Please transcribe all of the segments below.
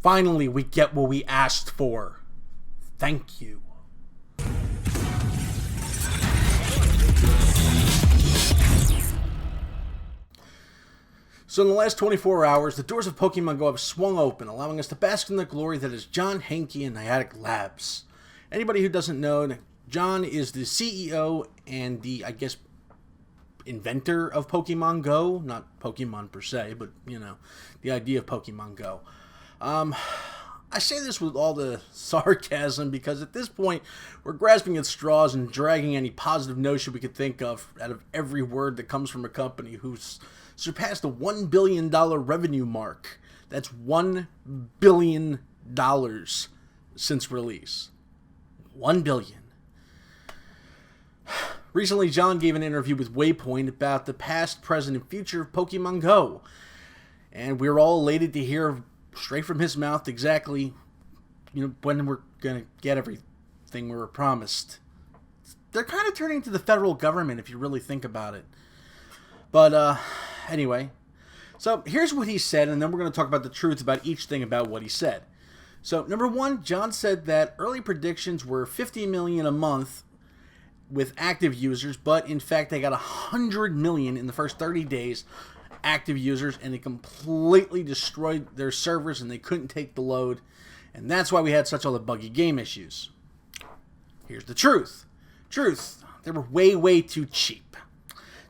Finally, we get what we asked for. Thank you. So in the last 24 hours, the doors of Pokemon Go have swung open, allowing us to bask in the glory that is John Hanke and Niantic Labs. Anybody who doesn't know, John is the CEO and the, I guess, inventor of Pokemon Go. Not Pokemon per se, but, the idea of Pokemon Go. I say this with all the sarcasm because at this point, we're grasping at straws and dragging any positive notion we could think of out of every word that comes from a company who's surpassed the $1 billion revenue mark. That's $1 billion since release. $1 billion. Recently, John gave an interview with Waypoint about the past, present, and future of Pokemon Go. And we're all elated to hear straight from his mouth exactly, when we're going to get everything we were promised. They're kind of turning to the federal government if you really think about it. But anyway, so here's what he said, and then we're going to talk about the truth about each thing about what he said. So number one, John said that early predictions were 50 million a month with active users, but in fact they got 100 million in the first 30 days active users, and they completely destroyed their servers and they couldn't take the load, and that's why we had such all the buggy game issues. Here's the truth. They were way too cheap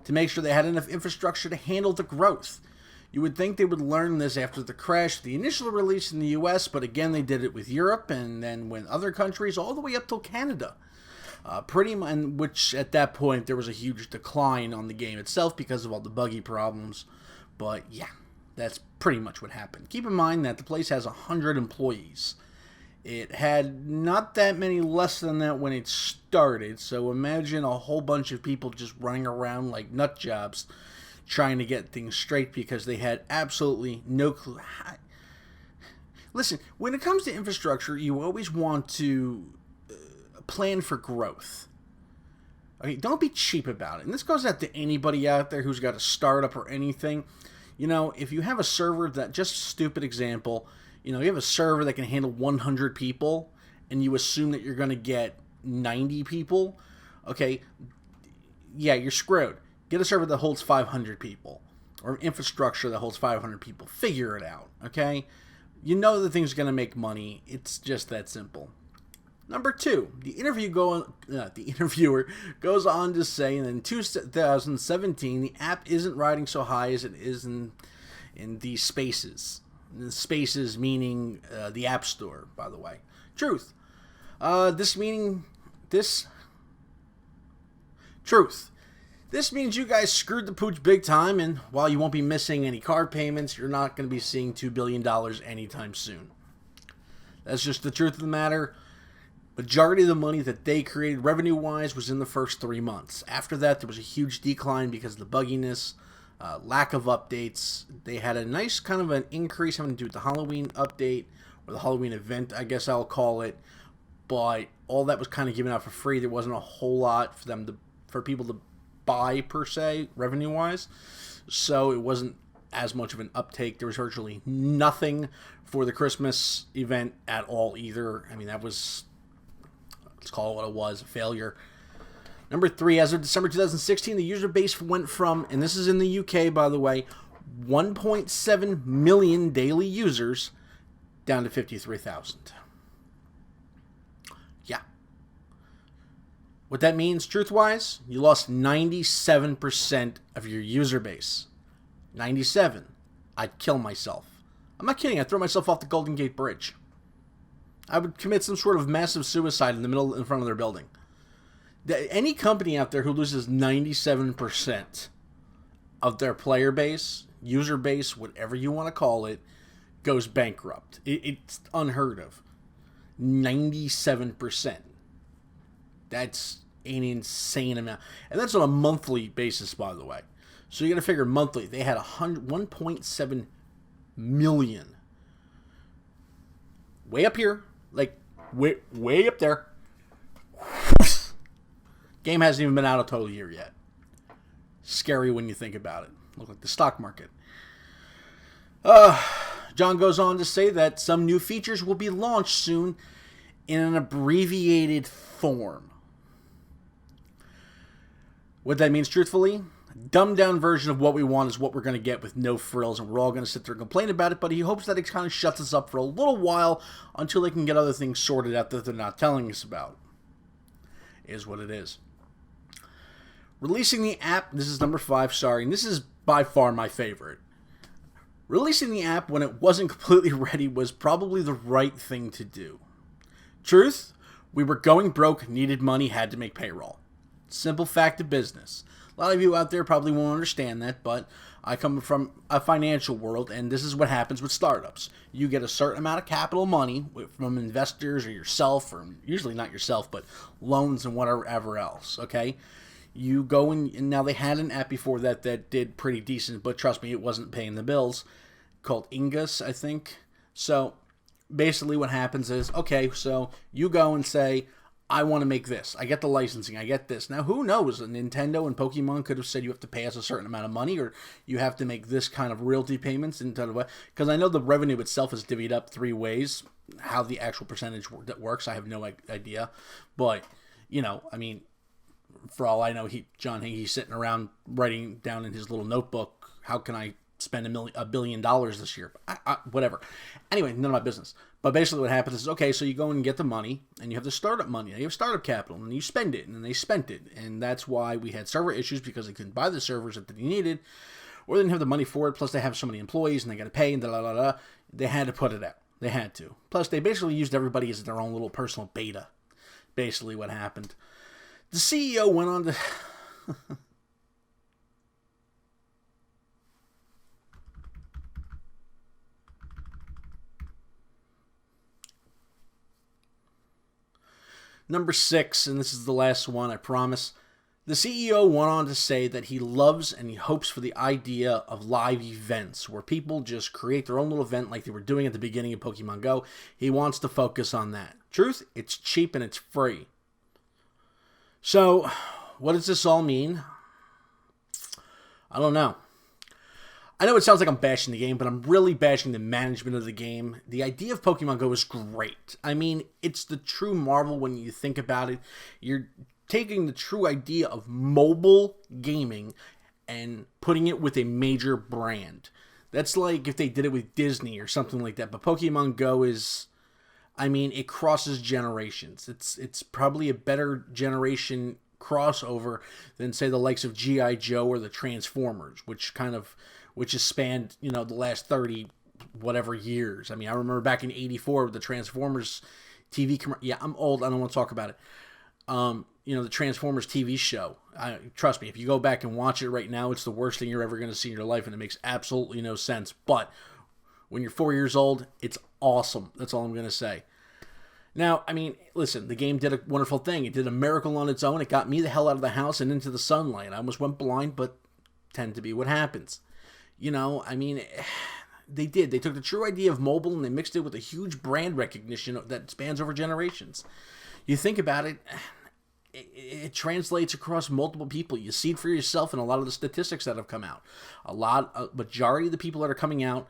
to make sure they had enough infrastructure to handle the growth. You would think they would learn this after the crash of the initial release in the US, but again they did it with Europe and then with other countries all the way up till Canada. Pretty much, which at that point there was a huge decline on the game itself because of all the buggy problems. But yeah, that's pretty much what happened. Keep in mind that the place has 100 employees. It had not that many less than that when it started, so imagine a whole bunch of people just running around like nut jobs trying to get things straight because they had absolutely no clue. Listen, when it comes to infrastructure, you always want to plan for growth. Okay, don't be cheap about it. And this goes out to anybody out there who's got a startup or anything. If you have a server that, just stupid example, you have a server that can handle 100 people and you assume that you're going to get 90 people, okay, yeah, you're screwed. Get a server that holds 500 people or infrastructure that holds 500 people. Figure it out, okay? You know the thing's going to make money. It's just that simple. Number two, the interviewer goes on to say that in 2017, the app isn't riding so high as it is in the spaces. The spaces meaning the App Store, by the way. Truth. Truth. This means you guys screwed the pooch big time, and while you won't be missing any card payments, you're not going to be seeing $2 billion anytime soon. That's just the truth of the matter. Majority of the money that they created revenue-wise was in the first 3 months. After that, there was a huge decline because of the bugginess, lack of updates. They had a nice kind of an increase having to do with the Halloween update, or the Halloween event, I guess I'll call it. But all that was kind of given out for free. There wasn't a whole lot for people to buy, per se, revenue-wise. So it wasn't as much of an uptake. There was virtually nothing for the Christmas event at all either. I mean, that was, let's call it what it was, a failure. Number three, as of December 2016, the user base went from, and this is in the UK, by the way, 1.7 million daily users down to 53,000. Yeah. What that means, truth-wise, you lost 97% of your user base. 97. I'd kill myself. I'm not kidding. I'd throw myself off the Golden Gate Bridge. I would commit some sort of massive suicide in front of their building. Any company out there who loses 97% of their player base, user base, whatever you want to call it, goes bankrupt. It's unheard of. 97%. That's an insane amount. And that's on a monthly basis, by the way. So you got to figure monthly. They had 1.7 million. Way up here. Like, way up there. Game hasn't even been out a total year yet. Scary when you think about it. Look like the stock market. John goes on to say that some new features will be launched soon in an abbreviated form. What that means, truthfully, dumbed down version of what we want is what we're going to get with no frills, and we're all going to sit there and complain about it, but he hopes that it kind of shuts us up for a little while until they can get other things sorted out that they're not telling us about. Is what it is. Releasing the app, this is number 5, sorry, and this is by far my favorite. Releasing the app when it wasn't completely ready was probably the right thing to do. Truth, we were going broke, needed money, had to make payroll. Simple fact of business. A lot of you out there probably won't understand that, but I come from a financial world, and this is what happens with startups. You get a certain amount of capital money from investors or yourself, or usually not yourself, but loans and whatever else, okay? You go and now they had an app before that did pretty decent, but trust me, it wasn't paying the bills, called Ingus, I think. So basically what happens is, okay, so you go and say, I want to make this. I get the licensing. I get this. Now, who knows? Nintendo and Pokemon could have said you have to pay us a certain amount of money, or you have to make this kind of royalty payments. Because I know the revenue itself is divvied up 3 ways. How the actual percentage that works, I have no idea. But, you know, I mean, for all I know, John Higgie's sitting around writing down in his little notebook, how can I spend $1 billion this year? Whatever. Anyway, none of my business. But basically what happens is, okay, so you go and get the money, and you have the startup money, and you have startup capital, and you spend it, and then they spent it. And that's why we had server issues, because they couldn't buy the servers that they needed, or they didn't have the money for it, plus they have so many employees, and they got to pay, and da-da-da-da. They had to put it out. They had to. Plus, they basically used everybody as their own little personal beta, basically what happened. The CEO went on to... Number 6, and this is the last one, I promise. The CEO went on to say that he loves and he hopes for the idea of live events where people just create their own little event like they were doing at the beginning of Pokemon Go. He wants to focus on that. Truth, it's cheap and it's free. So, what does this all mean? I don't know. I know it sounds like I'm bashing the game, but I'm really bashing the management of the game. The idea of Pokemon Go is great. I mean, it's the true marvel when you think about it. You're taking the true idea of mobile gaming and putting it with a major brand. That's like if they did it with Disney or something like that. But Pokemon Go is, I mean, it crosses generations. It's probably a better generation crossover than, say, the likes of G.I. Joe or the Transformers, which has spanned, you know, the last 30 whatever years. I mean, I remember back in '84 with the Transformers TV commercial. Yeah, I'm old. I don't want to talk about it. You know, the Transformers TV show. Trust me, if you go back and watch it right now, it's the worst thing you're ever going to see in your life, and it makes absolutely no sense. But when you're 4 years old, it's awesome. That's all I'm going to say. Now, I mean, listen, the game did a wonderful thing. It did a miracle on its own. It got me the hell out of the house and into the sunlight. I almost went blind, but tend to be what happens. You know, I mean, they did. They took the true idea of mobile and they mixed it with a huge brand recognition that spans over generations. You think about it, it translates across multiple people. You see it for yourself in a lot of the statistics that have come out. A majority of the people that are coming out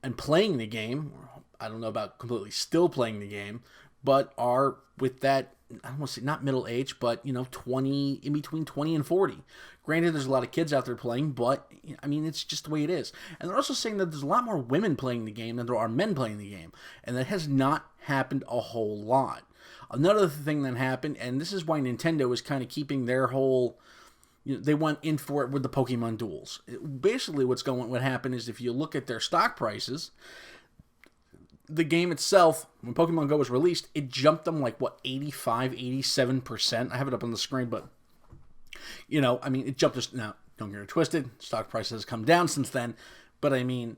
and playing the game, I don't know about completely still playing the game, but are with that, I don't want to say not middle age, but, you know, 20, in between 20 and 40. Granted, there's a lot of kids out there playing, but, I mean, it's just the way it is. And they're also saying that there's a lot more women playing the game than there are men playing the game. And that has not happened a whole lot. Another thing that happened, and this is why Nintendo is kind of keeping their whole, you know, they went in for it with the Pokemon duels. Basically, what happened is if you look at their stock prices, the game itself, when Pokemon Go was released, it jumped them like, 87%. I have it up on the screen, but, you know, I mean, it jumped us. Now, don't get it twisted. Stock prices has come down since then, but I mean,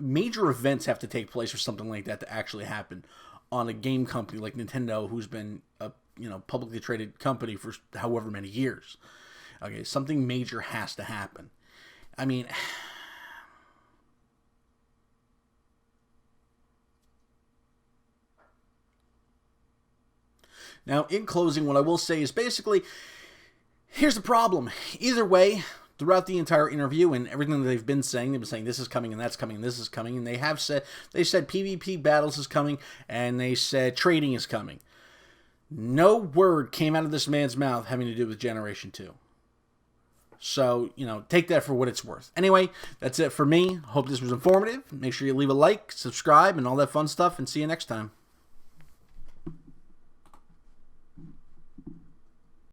major events have to take place for something like that to actually happen on a game company like Nintendo, who's been a, you know, publicly traded company for however many years. Okay, something major has to happen. I mean, now, in closing, what I will say is basically, here's the problem. Either way, throughout the entire interview and everything that they've been saying this is coming and that's coming and this is coming, and they said PvP battles is coming, and they said trading is coming. No word came out of this man's mouth having to do with Generation 2. So, take that for what it's worth. Anyway, that's it for me. Hope this was informative. Make sure you leave a like, subscribe, and all that fun stuff, and see you next time.